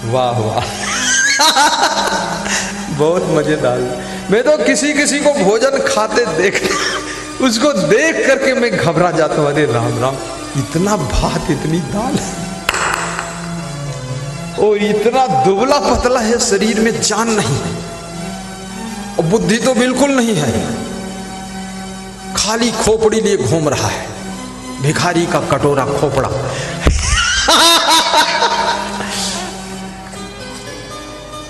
वाह वाह बहुत मजेदार। मैं तो किसी किसी को भोजन खाते देख उसको देख करके मैं घबरा जाता हूं। अरे राम राम, इतना भात इतनी दाल और इतना दुबला पतला है, शरीर में जान नहीं है और बुद्धि तो बिल्कुल नहीं है, खाली खोपड़ी लिए घूम रहा है, भिखारी का कटोरा खोपड़ा।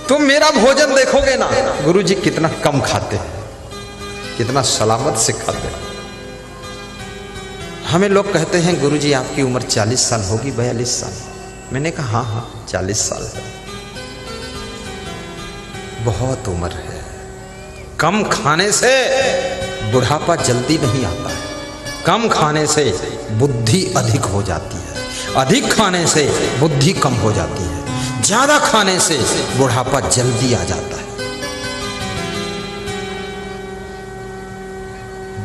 तुम मेरा भोजन देखोगे ना, गुरुजी कितना कम खाते हैं, कितना सलामत से खाते हैं। हमें लोग कहते हैं गुरुजी आपकी उम्र 40 साल होगी, 42 साल। मैंने कहा हाँ हाँ 40 साल है, बहुत उम्र है। कम खाने से बुढ़ापा जल्दी नहीं आता है, कम खाने से बुद्धि अधिक हो जाती है, अधिक खाने से बुद्धि कम हो जाती है, ज्यादा खाने से बुढ़ापा जल्दी आ जाता है।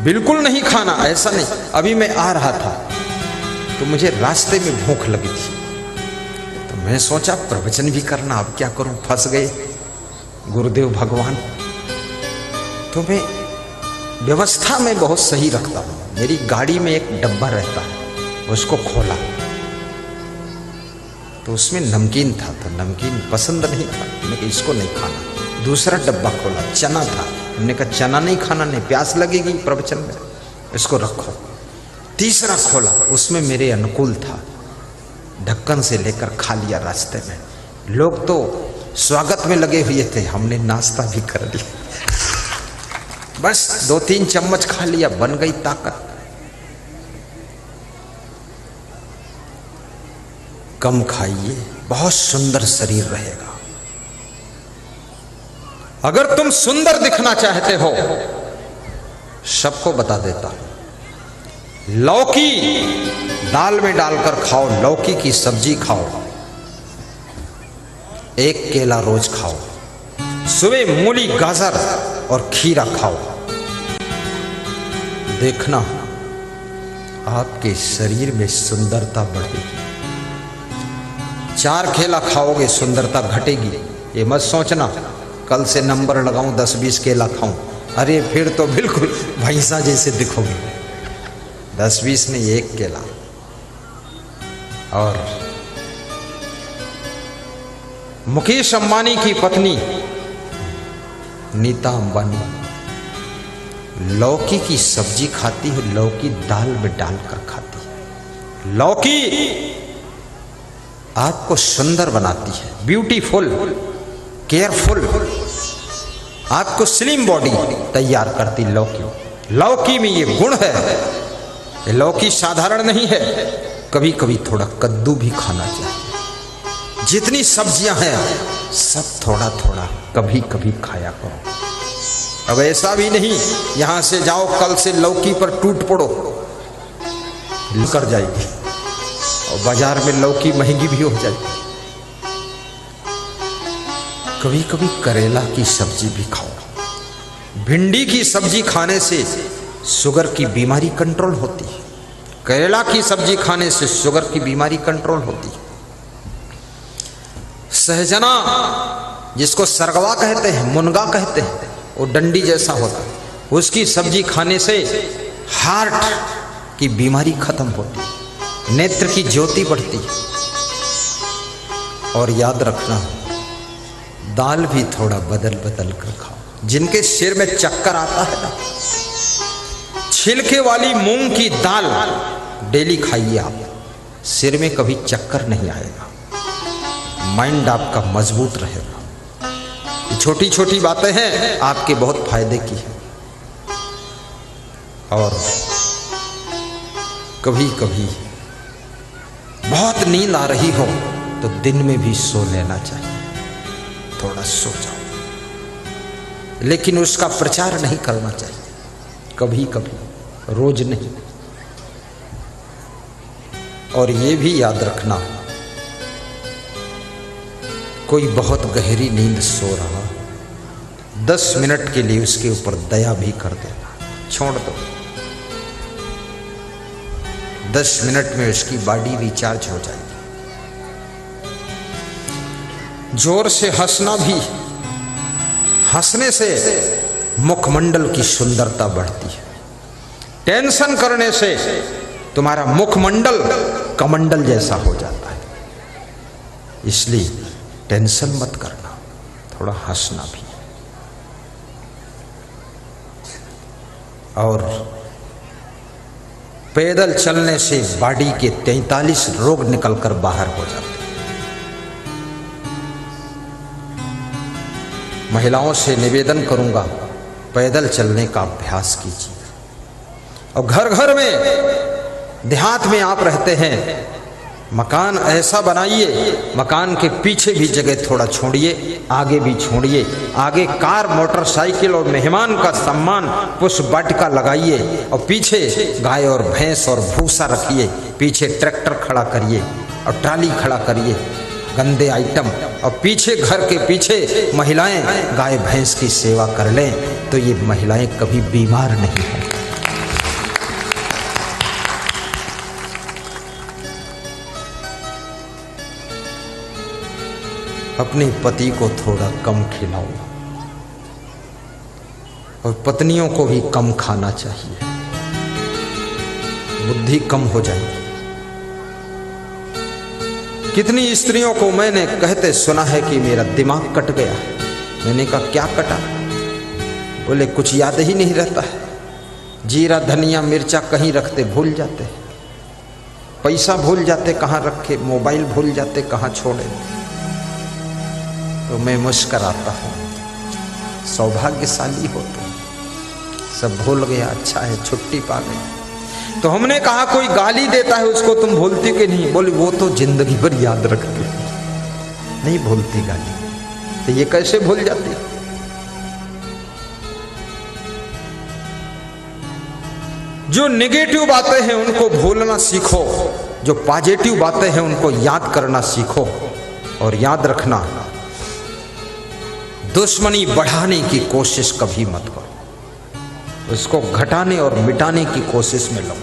बिल्कुल नहीं खाना ऐसा नहीं। अभी मैं आ रहा था तो मुझे रास्ते में भूख लगी थी, तो मैं सोचा प्रवचन भी करना, अब क्या करूं, फंस गए गुरुदेव भगवान। तो मैं व्यवस्था में बहुत सही रखता हूं। मेरी गाड़ी में एक डब्बा रहता है, उसको खोला तो उसमें नमकीन था, तो नमकीन पसंद नहीं था, मैंने कहा इसको नहीं खाना। दूसरा डब्बा खोला, चना था, हमने कहा चना नहीं खाना, नहीं प्यास लगेगी प्रवचन में, इसको रखो। तीसरा खोला, उसमें मेरे अनुकूल था, ढक्कन से लेकर खा लिया रास्ते में। लोग तो स्वागत में लगे हुए थे, हमने नाश्ता भी कर लिया, बस 2-3 चम्मच खा लिया, बन गई ताकत। कम खाइए, बहुत सुंदर शरीर रहेगा। अगर तुम सुंदर दिखना चाहते हो, सबको बता देता हूं, लौकी दाल में डालकर खाओ, लौकी की सब्जी खाओ, 1 केला रोज खाओ, सुबह मूली गाजर और खीरा खाओ। देखना आपके शरीर में सुंदरता बढ़ेगी। 4 केला खाओगे सुंदरता घटेगी। ये मत सोचना कल से नंबर लगाऊं 10-20 केला खाऊं, अरे फिर तो बिल्कुल भैंसा जैसे दिखोगे। 10-20 नहीं, 1 केला। और मुकेश अंबानी की पत्नी नीता अंबानी लौकी की सब्जी खाती है, लौकी दाल में डालकर खाती है। लौकी आपको सुंदर बनाती है, ब्यूटीफुल, केयरफुल, आपको स्लिम बॉडी तैयार करती लौकी। लौकी में ये गुण है, ये लौकी साधारण नहीं है। कभी कभी थोड़ा कद्दू भी खाना चाहिए। जितनी सब्जियां हैं सब थोड़ा थोड़ा कभी कभी खाया करो। अब ऐसा भी नहीं यहां से जाओ कल से लौकी पर टूट पड़ो, कर जाएगी, और बाजार में लौकी महंगी भी हो जाएगी। कभी कभी करेला की सब्जी भी खाओ। भिंडी की सब्जी खाने से शुगर की बीमारी कंट्रोल होती है। करेला की सब्जी खाने से शुगर की बीमारी कंट्रोल होती है। सहजना जिसको सरगवा कहते हैं, मुनगा कहते हैं, वो डंडी जैसा होता है, उसकी सब्जी खाने से हार्ट की बीमारी खत्म होती है, नेत्र की ज्योति बढ़ती है। और याद रखना दाल भी थोड़ा बदल बदल कर खाओ। जिनके सिर में चक्कर आता है ना, छिलके वाली मूंग की दाल डेली खाइए आप, सिर में कभी चक्कर नहीं आएगा, माइंड आपका मजबूत रहेगा। ये छोटी छोटी बातें हैं, आपके बहुत फायदे की है। और कभी कभी बहुत नींद आ रही हो तो दिन में भी सो लेना चाहिए, थोड़ा सो जाओ, लेकिन उसका प्रचार नहीं करना चाहिए, कभी कभी, रोज नहीं। और ये भी याद रखना, कोई बहुत गहरी नींद सो रहा, 10 मिनट के लिए उसके ऊपर दया भी कर देना, छोड़ दो। 10 मिनट में उसकी बॉडी रिचार्ज हो जाएगी। जोर से हंसना भी, हंसने से मुखमंडल की सुंदरता बढ़ती है। टेंशन करने से तुम्हारा मुखमंडल कमंडल जैसा हो जाता है। इसलिए टेंशन मत करना, थोड़ा हंसना भी। और पैदल चलने से बॉडी के 43 रोग निकलकर बाहर हो जाते हैं। महिलाओं से निवेदन करूंगा, पैदल चलने का अभ्यास कीजिए। और घर घर में, देहात में आप रहते हैं, मकान ऐसा बनाइए, मकान के पीछे भी जगह थोड़ा छोड़िए, आगे भी छोड़िए। आगे कार, मोटरसाइकिल और मेहमान का सम्मान पुष्प वाटिका लगाइए, और पीछे गाय और भैंस और भूसा रखिए। पीछे ट्रैक्टर खड़ा करिए और ट्राली खड़ा करिए, गंदे आइटम। और पीछे, घर के पीछे महिलाएं गाय भैंस की सेवा कर लें, तो ये महिलाएं कभी बीमार नहीं होंगी। अपने पति को थोड़ा कम खिलाओ, और पत्नियों को भी कम खाना चाहिए, बुद्धि कम हो जाएगी। कितनी स्त्रियों को मैंने कहते सुना है कि मेरा दिमाग कट गया। मैंने कहा क्या कटा? बोले कुछ याद ही नहीं रहता है, जीरा धनिया मिर्चा कहीं रखते भूल जाते, पैसा भूल जाते कहाँ रखे, मोबाइल भूल जाते कहाँ छोड़े। तो मैं मुस्कराता हूँ, सौभाग्यशाली हो तुम, सब भूल गया, अच्छा है, छुट्टी पा गई। तो हमने कहा कोई गाली देता है उसको तुम भूलती कि नहीं? बोली वो तो जिंदगी भर याद रखती, नहीं भूलती गाली। तो ये कैसे भूल जाती? जो नेगेटिव बातें हैं उनको भूलना सीखो, जो पॉजिटिव बातें हैं उनको याद करना सीखो। और याद रखना, दुश्मनी बढ़ाने की कोशिश कभी मत करो, उसको घटाने और मिटाने की कोशिश में लगो।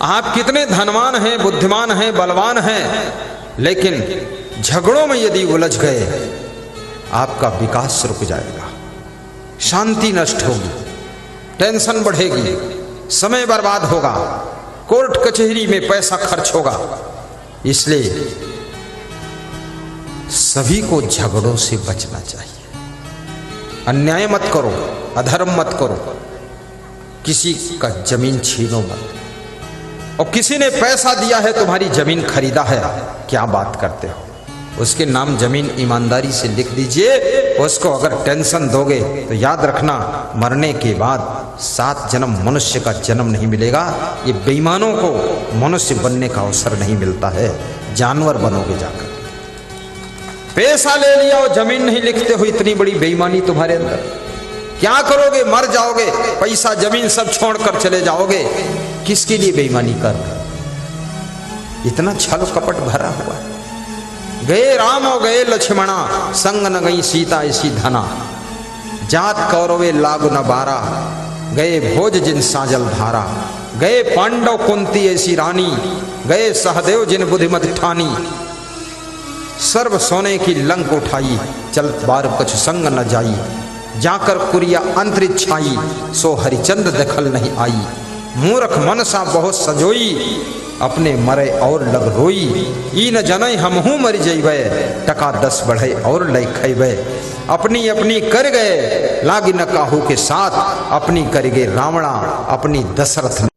आप कितने धनवान हैं, बुद्धिमान हैं, बलवान हैं, लेकिन झगड़ों में यदि उलझ गए, आपका विकास रुक जाएगा, शांति नष्ट होगी, टेंशन बढ़ेगी, समय बर्बाद होगा, कोर्ट कचहरी में पैसा खर्च होगा। इसलिए सभी को झगड़ों से बचना चाहिए। अन्याय मत करो, अधर्म मत करो, किसी का जमीन छीनो मत। और किसी ने पैसा दिया है, तुम्हारी जमीन खरीदा है, क्या बात करते हो? उसके नाम जमीन ईमानदारी से लिख दीजिए। उसको अगर टेंशन दोगे तो याद रखना, मरने के बाद 7 जन्म मनुष्य का जन्म नहीं मिलेगा। ये बेईमानों को मनुष्य बनने का अवसर नहीं मिलता है, जानवर बनोगे जाकर। पैसा ले लिया और जमीन नहीं लिखते हो, इतनी बड़ी बेईमानी तुम्हारे अंदर। क्या करोगे? मर जाओगे, पैसा जमीन सब छोड़कर चले जाओगे। किसके लिए बेईमानी कर रहे? इतना छल कपट भरा हुआ है। गए राम और गए लक्ष्मणा, संग न गई सीता ऐसी धना। जात कौरवे लागु न बारा, गए भोज जिन साजल धारा। गए पांडव कुंती ऐसी रानी, गए सहदेव जिन बुद्धिमत ठानी। सर्व सोने की लंक उठाई, चलत बार कुछ संग न जाई। जाकर कुरिया अंतरिक्ष छाई, सो हरिचंद देखल नहीं आई। मूर्ख मनसा बहुत सजोई, अपने मरे और लग रोई। ई न जनई हमहू मर जइबे, टका 10 बढ़े और लय खइबे। अपनी अपनी कर गए, लागी न काहू के साथ। अपनी कर गए रावणा, अपनी दशरथ।